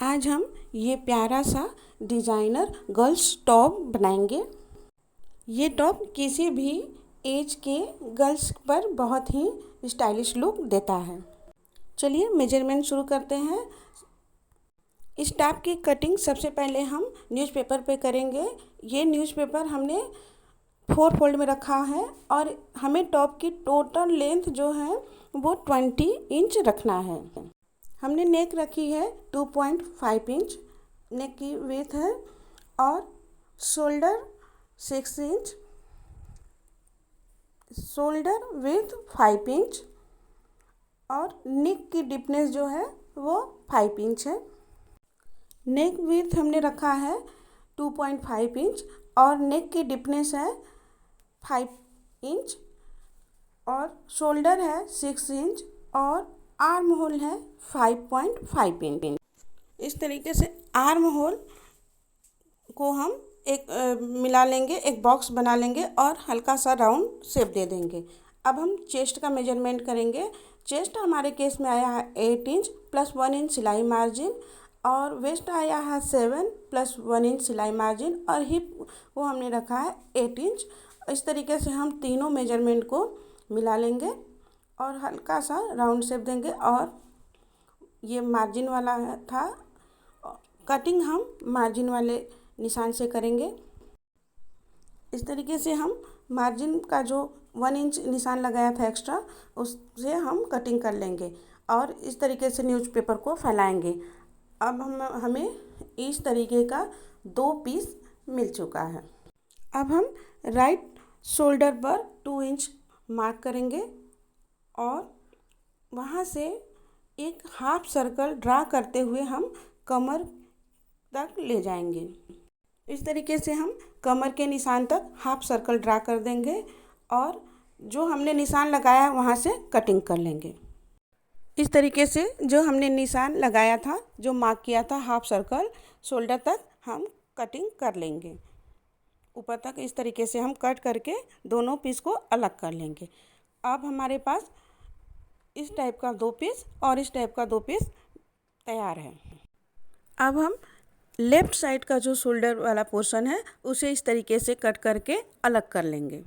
आज हम ये प्यारा सा डिज़ाइनर गर्ल्स टॉप बनाएंगे। ये टॉप किसी भी एज के गर्ल्स पर बहुत ही स्टाइलिश लुक देता है। चलिए मेजरमेंट शुरू करते हैं। इस टॉप की कटिंग सबसे पहले हम न्यूज़पेपर पे करेंगे। ये न्यूज़पेपर हमने 4 फोल्ड में रखा है और हमें टॉप की टोटल लेंथ जो है वो 20 इंच रखना है। हमने नेक रखी है 2.5 इंच नेक की विड्थ है और shoulder 6 inch, shoulder width 5 inch और नेक की डीपनेस जो है वो 5 इंच है। नेक विड्थ हमने रखा है 2.5 इंच और नेक की डीपनेस है 5 इंच और शोल्डर है 6 इंच और आर्म होल है 5.5 इंच। इस तरीके से आर्म होल को हम मिला लेंगे, एक बॉक्स बना लेंगे और हल्का सा राउंड शेप दे देंगे। अब हम चेस्ट का मेजरमेंट करेंगे। चेस्ट हमारे केस में आया है 8 इंच प्लस 1 इंच सिलाई मार्जिन और वेस्ट आया है 7 प्लस 1 इंच सिलाई मार्जिन और हिप वो हमने रखा है 8 इंच। इस तरीके से हम तीनों मेजरमेंट को मिला लेंगे और हल्का सा राउंड शेप देंगे। और ये मार्जिन वाला था, कटिंग हम मार्जिन वाले निशान से करेंगे। इस तरीके से हम मार्जिन का जो 1 इंच निशान लगाया था एक्स्ट्रा, उससे हम कटिंग कर लेंगे और इस तरीके से न्यूज़पेपर को फैलाएंगे। अब हमें इस तरीके का 2 पीस मिल चुका है। अब हम राइट शोल्डर पर 2 इंच मार्क करेंगे और वहाँ से एक हाफ सर्कल ड्रा करते हुए हम कमर तक ले जाएंगे। इस तरीके से हम कमर के निशान तक हाफ सर्कल ड्रा कर देंगे और जो हमने निशान लगाया वहाँ से कटिंग कर लेंगे। इस तरीके से जो हमने निशान लगाया था, जो मार्क किया था हाफ सर्कल, शोल्डर तक हम कटिंग कर लेंगे। ऊपर तक इस तरीके से हम कट करके दोनों पीस को अलग कर लेंगे। अब हमारे पास इस टाइप का 2 पीस और इस टाइप का 2 पीस तैयार है। अब हम लेफ़्ट साइड का जो शोल्डर वाला पोर्शन है उसे इस तरीके से कट करके अलग कर लेंगे।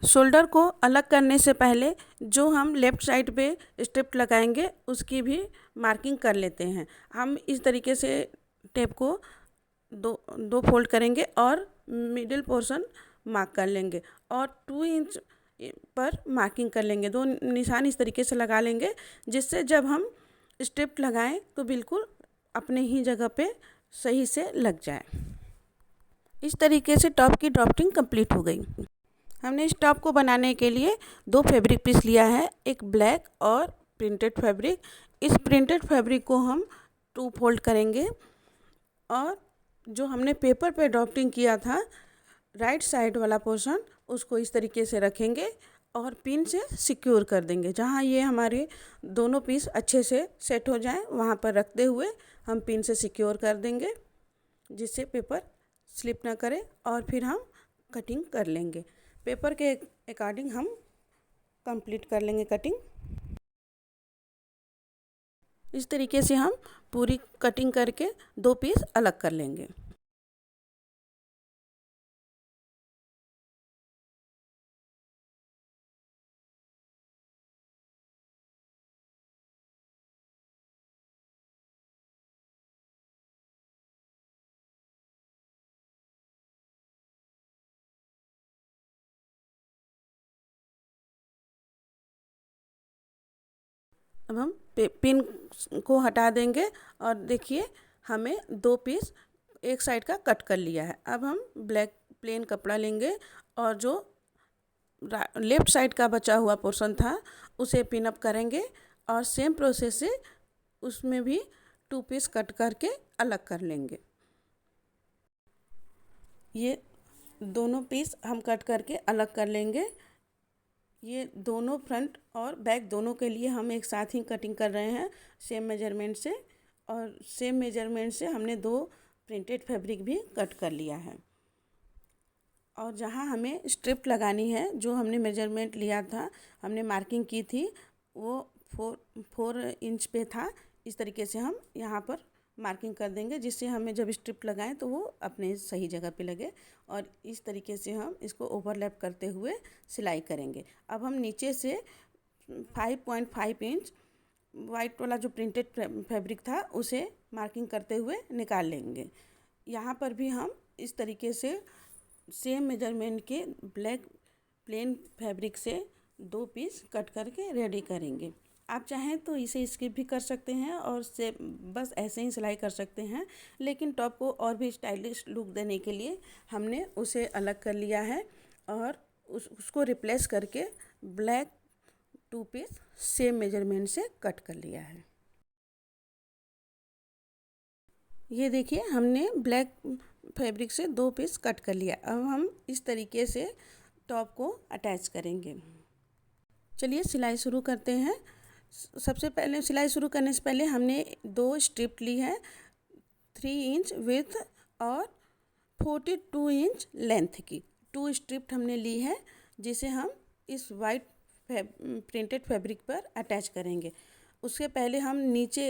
शोल्डर को अलग करने से पहले जो हम लेफ़्ट साइड पे स्ट्रिप लगाएंगे उसकी भी मार्किंग कर लेते हैं। हम इस तरीके से टेप को दो फोल्ड करेंगे और मिडिल पोर्शन मार्क कर लेंगे और 2 इंच पर मार्किंग कर लेंगे। 2 निशान इस तरीके से लगा लेंगे जिससे जब हम स्ट्रिप लगाएं तो बिल्कुल अपने ही जगह पे सही से लग जाए। इस तरीके से टॉप की ड्राफ्टिंग कंप्लीट हो गई। हमने इस टॉप को बनाने के लिए 2 फैब्रिक पीस लिया है, एक ब्लैक और प्रिंटेड फैब्रिक। इस प्रिंटेड फैब्रिक को हम 2 फोल्ड करेंगे और जो हमने पेपर पे ड्राफ्टिंग किया था राइट साइड वाला पोर्शन उसको इस तरीके से रखेंगे और पिन से सिक्योर कर देंगे। जहाँ ये हमारे दोनों पीस अच्छे से सेट हो जाएं वहाँ पर रखते हुए हम पिन से सिक्योर कर देंगे जिससे पेपर स्लिप ना करे और फिर हम कटिंग कर लेंगे। पेपर के अकॉर्डिंग हम कंप्लीट कर लेंगे कटिंग। इस तरीके से हम पूरी कटिंग करके 2 पीस अलग कर लेंगे। अब हम पिन को हटा देंगे और देखिए हमें 2 पीस एक साइड का कट कर लिया है। अब हम ब्लैक प्लेन कपड़ा लेंगे और जो लेफ़्ट साइड का बचा हुआ पोर्शन था उसे पिन अप करेंगे और सेम प्रोसेस से उसमें भी 2 पीस कट करके अलग कर लेंगे। ये दोनों पीस हम कट करके अलग कर लेंगे। ये दोनों फ्रंट और बैक दोनों के लिए हम एक साथ ही कटिंग कर रहे हैं सेम मेजरमेंट से और सेम मेजरमेंट से हमने 2 प्रिंटेड फैब्रिक भी कट कर लिया है। और जहाँ हमें स्ट्रिप लगानी है जो हमने मेजरमेंट लिया था, हमने मार्किंग की थी, वो 4 इंच पे था। इस तरीके से हम यहाँ पर मार्किंग कर देंगे, जिससे हमें जब स्ट्रिप लगाएं तो वो अपने सही जगह पे लगे। और इस तरीके से हम इसको ओवरलैप करते हुए सिलाई करेंगे। अब हम नीचे से 5.5 इंच वाइट वाला जो प्रिंटेड फैब्रिक था उसे मार्किंग करते हुए निकाल लेंगे। यहाँ पर भी हम इस तरीके से सेम मेजरमेंट के ब्लैक प्लेन फैब्रिक से 2 पीस कट करके रेडी करेंगे। आप चाहें तो इसे स्किप भी कर सकते हैं और से बस ऐसे ही सिलाई कर सकते हैं, लेकिन टॉप को और भी स्टाइलिश लुक देने के लिए हमने उसे अलग कर लिया है और उसको रिप्लेस करके ब्लैक 2 पीस सेम मेजरमेंट से कट कर लिया है। ये देखिए हमने ब्लैक फैब्रिक से 2 पीस कट कर लिया। अब हम इस तरीके से टॉप को अटैच करेंगे। चलिए सिलाई शुरू करते हैं। सबसे पहले सिलाई शुरू करने से पहले हमने 2 स्ट्रिप ली है 3 इंच विड्थ और 42 इंच लेंथ की 2 स्ट्रिप हमने ली है, जिसे हम इस वाइट प्रिंटेड फैब्रिक पर अटैच करेंगे। उसके पहले हम नीचे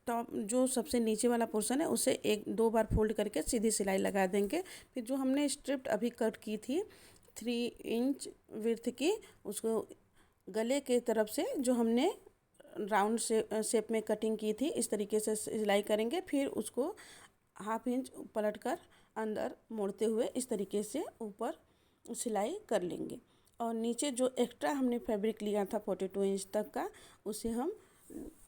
टॉप जो सबसे नीचे वाला पोर्शन है उसे 1-2 बार फोल्ड करके सीधी सिलाई लगा देंगे। फिर जो हमने स्ट्रिप अभी कट की थी 3 इंच विड्थ की, उसको गले के तरफ से जो हमने राउंड शेप में कटिंग की थी इस तरीके से सिलाई करेंगे। फिर उसको 1/2 इंच पलट कर अंदर मोड़ते हुए इस तरीके से ऊपर सिलाई कर लेंगे। और नीचे जो एक्स्ट्रा हमने फैब्रिक लिया था 42 इंच तक का, उसे हम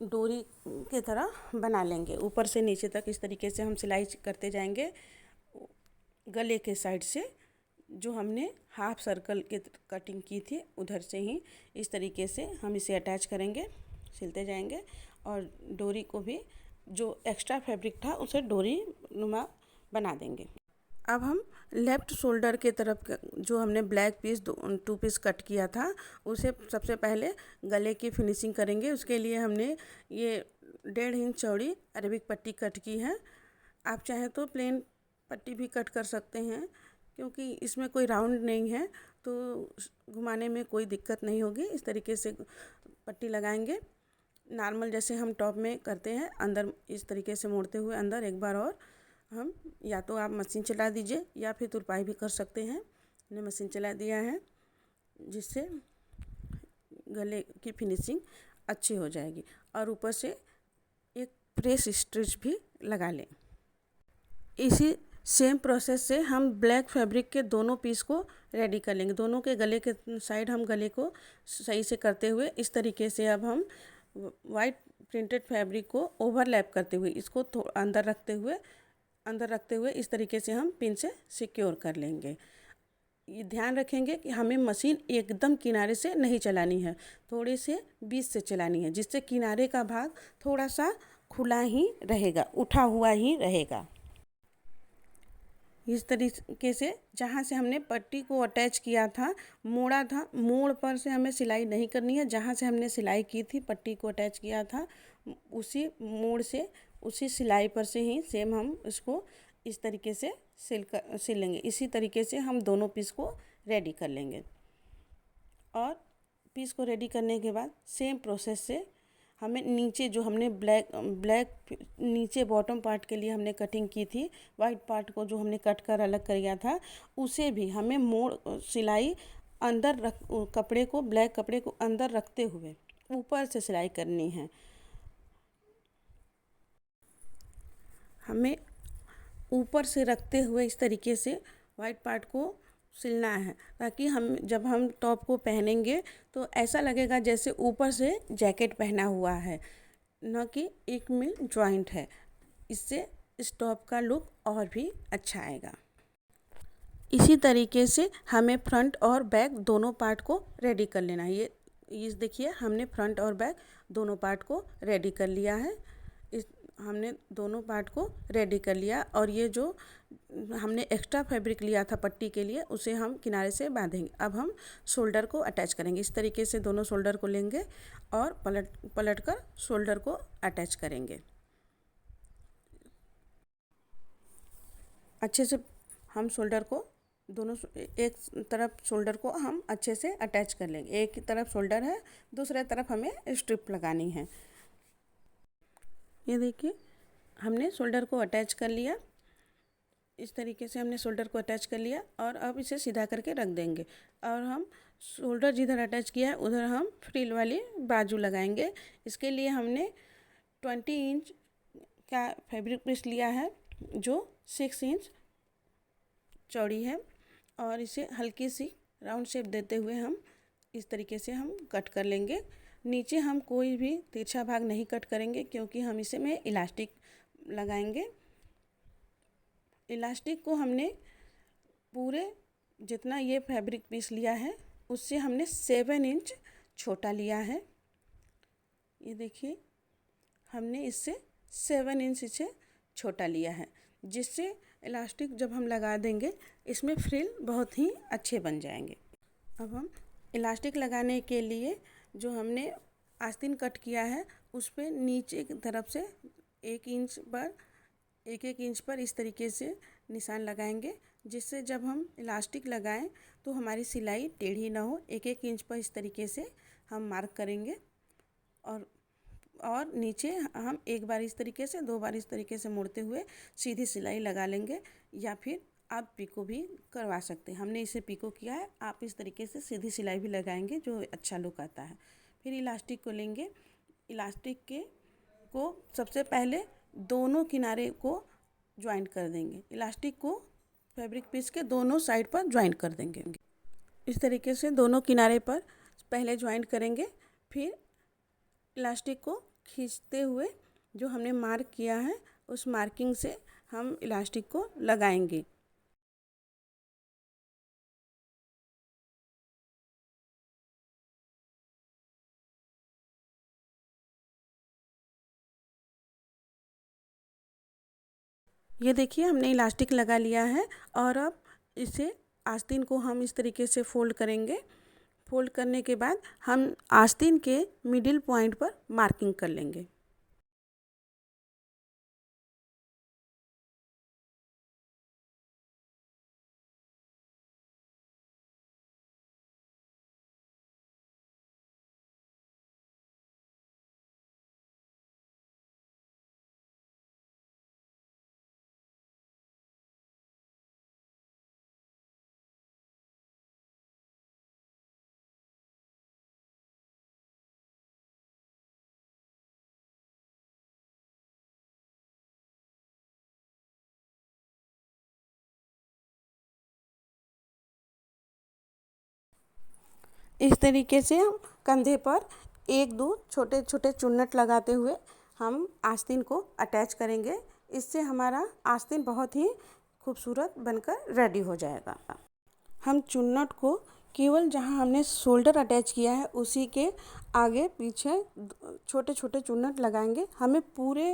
डोरी के तरह बना लेंगे। ऊपर से नीचे तक इस तरीके से हम सिलाई करते जाएंगे। गले के साइड से जो हमने हाफ सर्कल के कटिंग की थी उधर से ही इस तरीके से हम इसे अटैच करेंगे, सिलते जाएंगे। और डोरी को भी जो एक्स्ट्रा फैब्रिक था उसे डोरी नुमा बना देंगे। अब हम लेफ़्ट शोल्डर के तरफ जो हमने ब्लैक पीस 2 पीस कट किया था उसे सबसे पहले गले की फिनिशिंग करेंगे। उसके लिए हमने ये 1.5 इंच चौड़ी अरेबिक पट्टी कट की है। आप चाहें तो प्लेन पट्टी भी कट कर सकते हैं, क्योंकि इसमें कोई राउंड नहीं है तो घुमाने में कोई दिक्कत नहीं होगी। इस तरीके से पट्टी लगाएंगे नॉर्मल जैसे हम टॉप में करते हैं। अंदर इस तरीके से मोड़ते हुए अंदर एक बार और हम, या तो आप मशीन चला दीजिए या फिर तुरपाई भी कर सकते हैं। मैंने मशीन चला दिया है, जिससे गले की फिनिशिंग अच्छी हो जाएगी। और ऊपर से एक प्रेस स्टिच भी लगा लें। इसी सेम प्रोसेस से हम ब्लैक फैब्रिक के दोनों पीस को रेडी कर लेंगे। दोनों के गले के साइड हम गले को सही से करते हुए इस तरीके से अब हम वाइट प्रिंटेड फैब्रिक को ओवरलैप करते हुए इसको अंदर रखते हुए इस तरीके से हम पिन से सिक्योर कर लेंगे। ये ध्यान रखेंगे कि हमें मशीन एकदम किनारे से नहीं चलानी है, थोड़े से बीच से चलानी है, जिससे किनारे का भाग थोड़ा सा खुला ही रहेगा, उठा हुआ ही रहेगा। इस तरीके से जहाँ से हमने पट्टी को अटैच किया था, मोड़ा था, मोड़ पर से हमें सिलाई नहीं करनी है। जहाँ से हमने सिलाई की थी, पट्टी को अटैच किया था, उसी मोड़ से उसी सिलाई पर से ही सेम हम इसको इस तरीके से सिल लेंगे। इसी तरीके से हम दोनों पीस को रेडी कर लेंगे। और पीस को रेडी करने के बाद सेम प्रोसेस से हमें नीचे जो हमने ब्लैक नीचे बॉटम पार्ट के लिए हमने कटिंग की थी, वाइट पार्ट को जो हमने कट कर अलग किया था, उसे भी हमें मोड़ सिलाई अंदर कपड़े को, ब्लैक कपड़े को अंदर रखते हुए ऊपर से सिलाई करनी है। हमें ऊपर से रखते हुए इस तरीके से वाइट पार्ट को सिलना है, ताकि जब हम टॉप को पहनेंगे तो ऐसा लगेगा जैसे ऊपर से जैकेट पहना हुआ है, न कि एक में जॉइंट है। इससे इस टॉप का लुक और भी अच्छा आएगा। इसी तरीके से हमें फ्रंट और बैक दोनों पार्ट को रेडी कर लेना है। ये देखिए हमने फ्रंट और बैक दोनों पार्ट को रेडी कर लिया है। हमने दोनों पार्ट को रेडी कर लिया। और ये जो हमने एक्स्ट्रा फैब्रिक लिया था पट्टी के लिए, उसे हम किनारे से बांधेंगे। अब हम शोल्डर को अटैच करेंगे। इस तरीके से दोनों शोल्डर को लेंगे और पलट कर शोल्डर को अटैच करेंगे। अच्छे से हम शोल्डर को दोनों एक तरफ शोल्डर को हम अच्छे से अटैच कर लेंगे। एक तरफ शोल्डर है, दूसरे तरफ हमें स्ट्रिप लगानी है। ये देखिए हमने शोल्डर को अटैच कर लिया। इस तरीके से हमने शोल्डर को अटैच कर लिया और अब इसे सीधा करके रख देंगे और हम शोल्डर जिधर अटैच किया है उधर हम फ्रिल वाली बाजू लगाएंगे। इसके लिए हमने 20 इंच का फैब्रिक पीस लिया है जो 6 इंच चौड़ी है और इसे हल्की सी राउंड शेप देते हुए हम इस तरीके से हम कट कर लेंगे। नीचे हम कोई भी तिरछा भाग नहीं कट करेंगे क्योंकि हम इसे में इलास्टिक लगाएंगे। इलास्टिक को हमने पूरे जितना ये फैब्रिक पीस लिया है उससे हमने 7 इंच छोटा लिया है। ये देखिए हमने इससे 7 इंच इसे छोटा लिया है, जिससे इलास्टिक जब हम लगा देंगे इसमें फ्रिल बहुत ही अच्छे बन जाएंगे। अब हम इलास्टिक लगाने के लिए जो हमने आस्तीन कट किया है उस पर नीचे की तरफ से 1 इंच पर इस तरीके से निशान लगाएंगे, जिससे जब हम इलास्टिक लगाएं तो हमारी सिलाई टेढ़ी ना हो। 1 इंच पर इस तरीके से हम मार्क करेंगे और नीचे हम एक बार इस तरीके से 2 बार इस तरीके से मोड़ते हुए सीधी सिलाई लगा लेंगे, या फिर आप पिको भी करवा सकते हैं। हमने इसे पिको किया है, आप इस तरीके से सीधी सिलाई भी लगाएंगे जो अच्छा लुक आता है। फिर इलास्टिक को लेंगे। इलास्टिक को सबसे पहले दोनों किनारे को ज्वाइंट कर देंगे। इलास्टिक को फैब्रिक पीस के दोनों साइड पर ज्वाइंट कर देंगे। इस तरीके से दोनों किनारे पर पहले ज्वाइंट करेंगे, फिर इलास्टिक को खींचते हुए जो हमने मार्क किया है उस मार्किंग से हम इलास्टिक को लगाएंगे। ये देखिए हमने इलास्टिक लगा लिया है और अब इसे आस्तीन को हम इस तरीके से फोल्ड करेंगे। फोल्ड करने के बाद हम आस्तीन के मिडिल पॉइंट पर मार्किंग कर लेंगे। इस तरीके से हम कंधे पर 1-2 छोटे छोटे चुन्नट लगाते हुए हम आस्तीन को अटैच करेंगे। इससे हमारा आस्तीन बहुत ही खूबसूरत बनकर रेडी हो जाएगा। हम चुन्नट को केवल जहां हमने शोल्डर अटैच किया है उसी के आगे पीछे छोटे छोटे चुन्नट लगाएंगे। हमें पूरे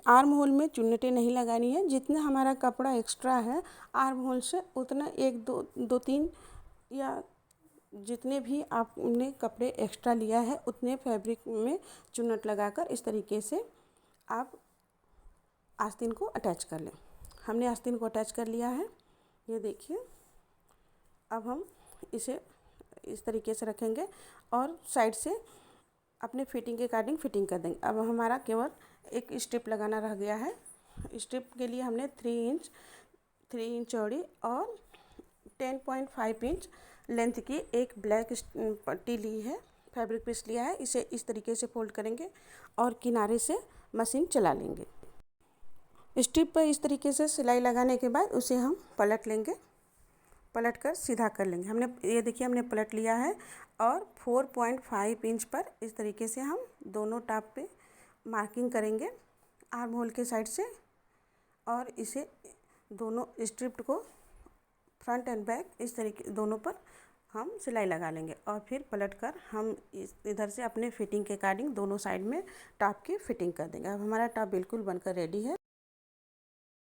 आर्म होल में चुन्नटें नहीं लगानी है। जितना हमारा कपड़ा एक्स्ट्रा है आर्म होल से उतना 1-2-3 या जितने भी आपने कपड़े एक्स्ट्रा लिया है उतने फैब्रिक में चुन्नट लगाकर इस तरीके से आप आस्तीन को अटैच कर लें। हमने आस्तीन को अटैच कर लिया है। ये देखिए अब हम इसे इस तरीके से रखेंगे और साइड से अपने फिटिंग के अकॉर्डिंग फिटिंग कर देंगे। अब हमारा केवल एक स्ट्रिप लगाना रह गया है। स्ट्रिप के लिए हमने 3 इंच चौड़ी और 10.5 इंच लेंथ की एक ब्लैक पट्टी ली है, फैब्रिक पीस लिया है। इसे इस तरीके से फोल्ड करेंगे और किनारे से मशीन चला लेंगे। स्ट्रिप पर इस तरीके से सिलाई लगाने के बाद उसे हम पलट लेंगे, पलट कर सीधा कर लेंगे। हमने ये देखिए हमने पलट लिया है और 4.5 इंच पर इस तरीके से हम दोनों टॉप पे मार्किंग करेंगे आर्म होल के साइड से, और इसे दोनों स्ट्रिप को फ्रंट एंड बैक इस तरीके दोनों पर हम सिलाई लगा लेंगे और फिर पलट कर हम इधर से अपने फिटिंग के अकॉर्डिंग दोनों साइड में टॉप की फिटिंग कर देंगे। अब हमारा टॉप बिल्कुल बनकर रेडी है।